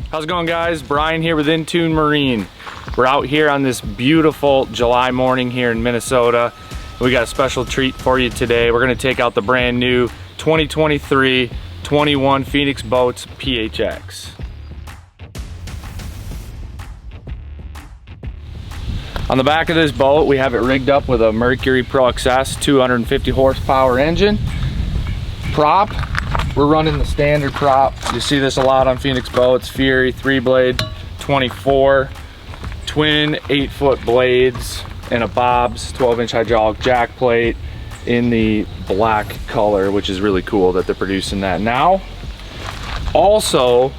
How's it going, guys? Brian here with Intune Marine. We're out here on this beautiful July morning here in Minnesota. We got a special treat for you today. We're gonna take out the brand new 2023 21 Phoenix Boats PHX. On the back of this boat, we have it rigged up with a Mercury Pro XS 250 horsepower engine. Prop, we're running the standard prop. You see this a lot on Phoenix boats. Fury 3-blade 24, twin 8-foot blades, and a Bob's 12-inch hydraulic jack plate in the black color, which is really cool that they're producing that now. Also,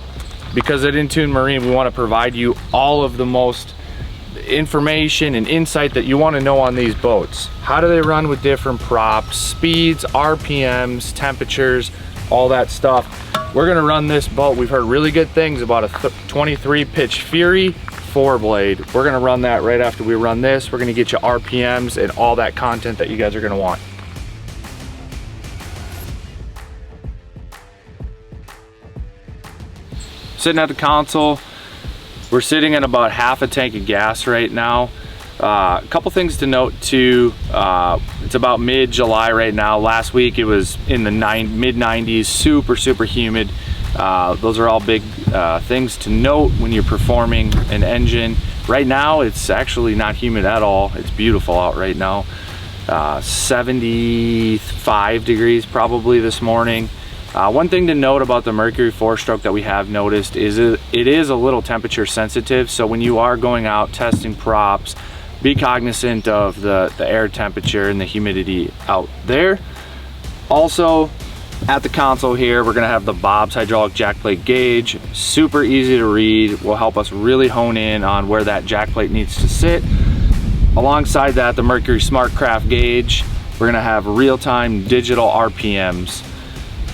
because at Intune Marine, we want to provide you all of the most information and insight that you want to know on these boats. How do they run with different props, speeds, RPMs, temperatures, all that stuff. We're gonna run this boat. We've heard really good things about a 23 pitch Fury 4-blade. We're gonna run that right after we run this. We're gonna get you RPMs and all that content that you guys are gonna want. Sitting at the console, we're sitting at about half a tank of gas right now. A couple things to note too. It's about mid-July right now. Last week it was in the mid-90s, super humid. Those are all big things to note when you're performing an engine. Right now it's actually not humid at all. It's beautiful out right now. 75 degrees probably this morning. One thing to note about the Mercury 4-stroke that we have noticed is it is a little temperature sensitive. So when you are going out testing props, be cognizant of the air temperature and the humidity out there. Also, at the console here, we're gonna have the Bob's hydraulic jack plate gauge. Super easy to read, will help us really hone in on where that jack plate needs to sit. Alongside that, the Mercury SmartCraft gauge. We're gonna have real-time digital RPMs.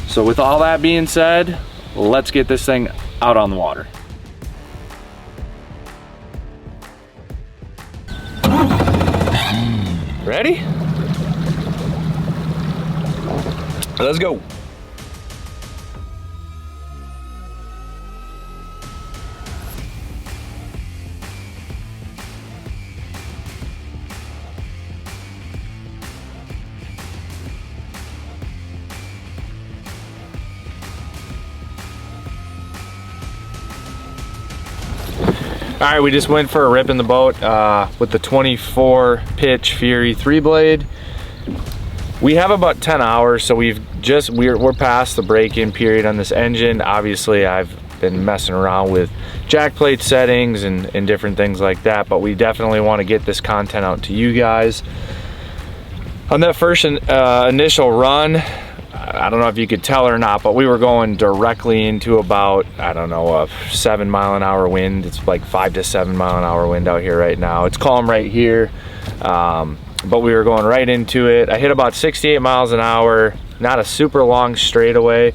So with all that being said, let's get this thing out on the water. Ready? Let's go. All right, we just went for a rip in the boat with the 24 pitch Fury 3-blade. We have about 10 hours, so we're past the break-in period on this engine. Obviously, I've been messing around with Jackplate settings and different things like that, but we definitely want to get this content out to you guys. On that first initial run, I don't know if you could tell or not, but we were going directly into about, I don't know, a 7-mile-an-hour wind. It's like 5 to 7-mile-an-hour wind out here right now. It's calm right here, but we were going right into it. I hit about 68 miles an hour, not a super long straightaway.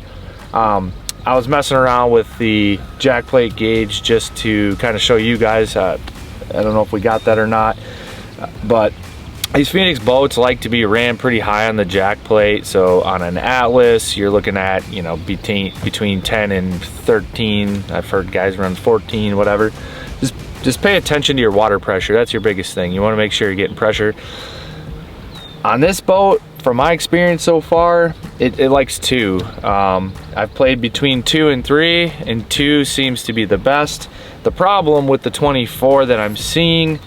I was messing around with the jack plate gauge just to kind of show you guys. I don't know if we got that or not, but these Phoenix boats like to be ran pretty high on the jack plate. So on an Atlas, you're looking at, you know, between 10 and 13. I've heard guys run 14, whatever. Just pay attention to your water pressure. That's your biggest thing. You want to make sure you're getting pressure. On this boat, from my experience so far, it likes 2. I've played between 2 and 3, and 2 seems to be the best. The problem with the 24 that I'm seeing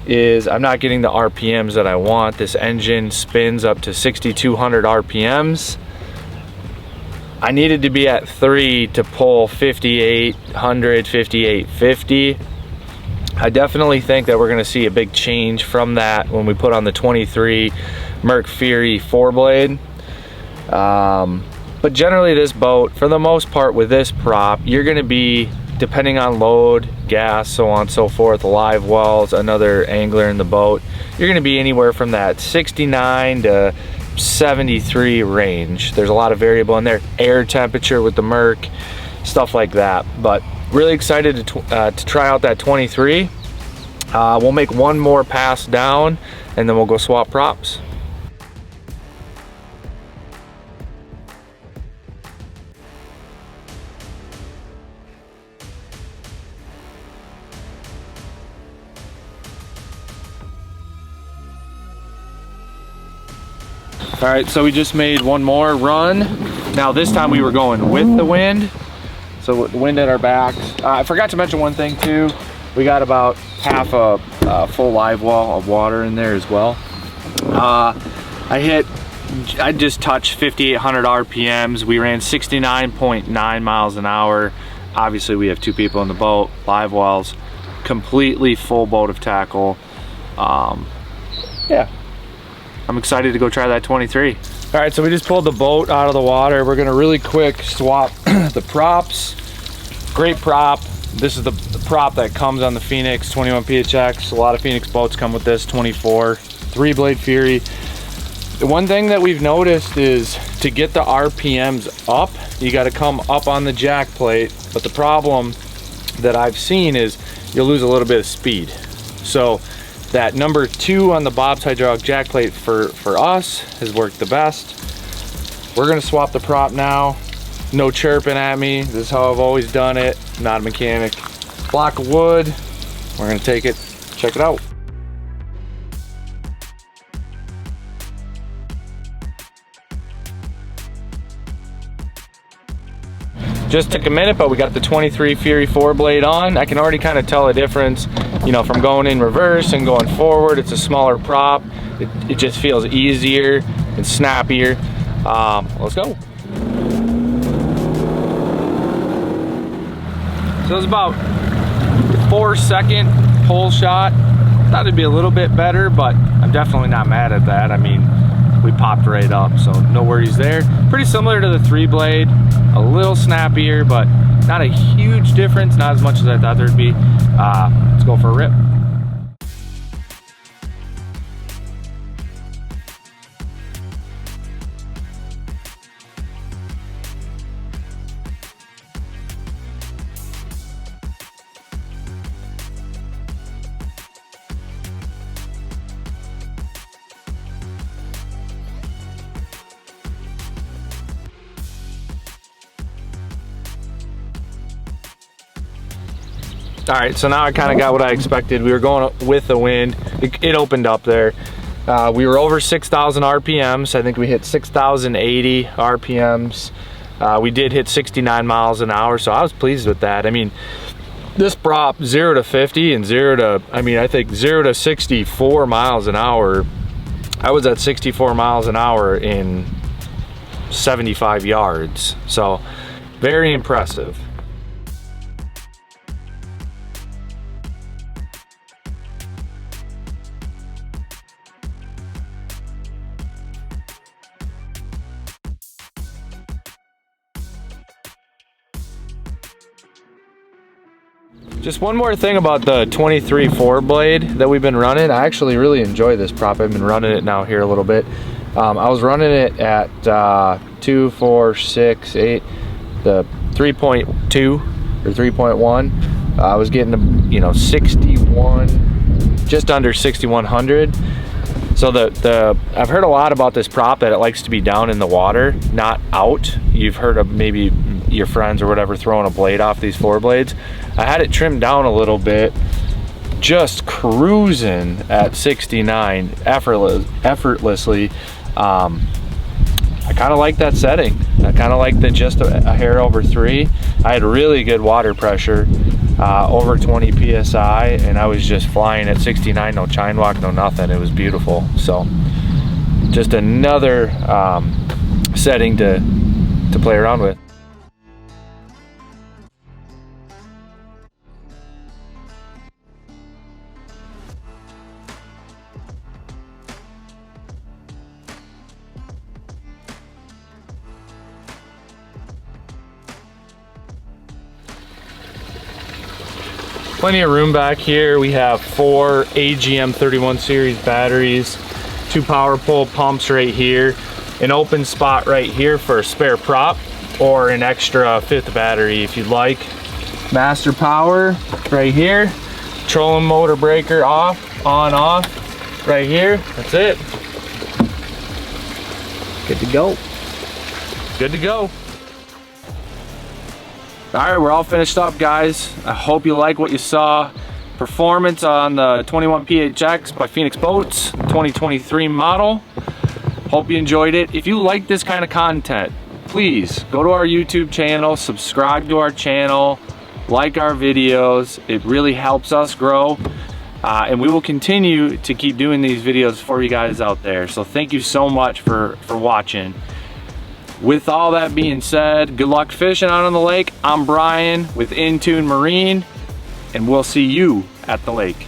is I'm not getting the RPMs that I want. This engine spins up to 6,200 RPMs. I needed to be at 3 to pull 5,800, 5,850. I definitely think that we're gonna see a big change from that when we put on the 23 Merc Fury 4-blade. But generally this boat, for the most part with this prop, you're gonna be, depending on load, gas, so on and so forth, live wells, another angler in the boat, you're gonna be anywhere from that 69 to 73 range. There's a lot of variable in there. Air temperature with the Merc, stuff like that. But really excited to try out that 23. We'll make one more pass down and then we'll go swap props. All right, so we just made one more run. Now this time we were going with the wind. So the wind at our backs. I forgot to mention one thing too. We got about half a full live well of water in there as well. I just touched 5,800 RPMs. We ran 69.9 miles an hour. Obviously we have 2 people in the boat, live wells, completely full boat of tackle. Yeah, I'm excited to go try that 23. All right, so we just pulled the boat out of the water. We're gonna really quick swap the props. Great prop. This is the prop that comes on the Phoenix 21 PHX. A lot of Phoenix boats come with this 24 3-blade Fury. The one thing that we've noticed is to get the RPMs up, you got to come up on the jack plate. But the problem that I've seen is you'll lose a little bit of speed. So that number 2 on the Bob's hydraulic jack plate for us has worked the best. We're gonna swap the prop now. No chirping at me. This is how I've always done it. Not a mechanic. Block of wood. We're gonna take it, check it out. Just took a minute, but we got the 23 Fury 4-blade on. I can already kind of tell a difference, you know, from going in reverse and going forward. It's a smaller prop. It just feels easier and snappier. Let's go. So it was about 4-second pull shot. Thought it'd be a little bit better, but I'm definitely not mad at that. I mean, we popped right up, so no worries there. Pretty similar to the 3-blade, a little snappier, but not a huge difference, not as much as I thought there'd be. Let's go for a rip. All right, so now I kind of got what I expected. We were going with the wind. It opened up there. We were over 6,000 RPMs. I think we hit 6,080 RPMs. We did hit 69 miles an hour, so I was pleased with that. I mean, this prop 0 to 50 and 0 to, I mean, I think 0 to 64 miles an hour. I was at 64 miles an hour in 75 yards. So very impressive. Just one more thing about the 23 4-blade that we've been running. I actually really enjoy this prop. I've been running it now here a little bit. I was running it at 2, 4, 6, 8, the 3.2 or 3.1. I was getting, you know, 61, just under 6,100. So I've heard a lot about this prop that it likes to be down in the water, not out. You've heard of maybe your friends or whatever throwing a blade off these 4-blades. I had it trimmed down a little bit, just cruising at 69 effortlessly. I kind of like that setting. I kind of like the just a hair over 3. I had really good water pressure, over 20 psi, and I was just flying at 69, no chine walk, no nothing. It was beautiful. So just another setting to play around with. Plenty of room back here. We have 4 AGM 31 series batteries, 2 power pole pumps right here, an open spot right here for a spare prop or an extra 5th battery if you'd like. Master power right here, trolling motor breaker off, on, off, right here. That's it. Good to go. Good to go. All right, we're all finished up, guys. I hope you like what you saw. Performance on the 21 PHX by Phoenix Boats, 2023 model. Hope you enjoyed it. If you like this kind of content, please go to our YouTube channel, subscribe to our channel, like our videos. It really helps us grow. And we will continue to keep doing these videos for you guys out there. So thank you so much for watching. With all that being said, good luck fishing out on the lake. I'm Brian with Intune Marine, and we'll see you at the lake.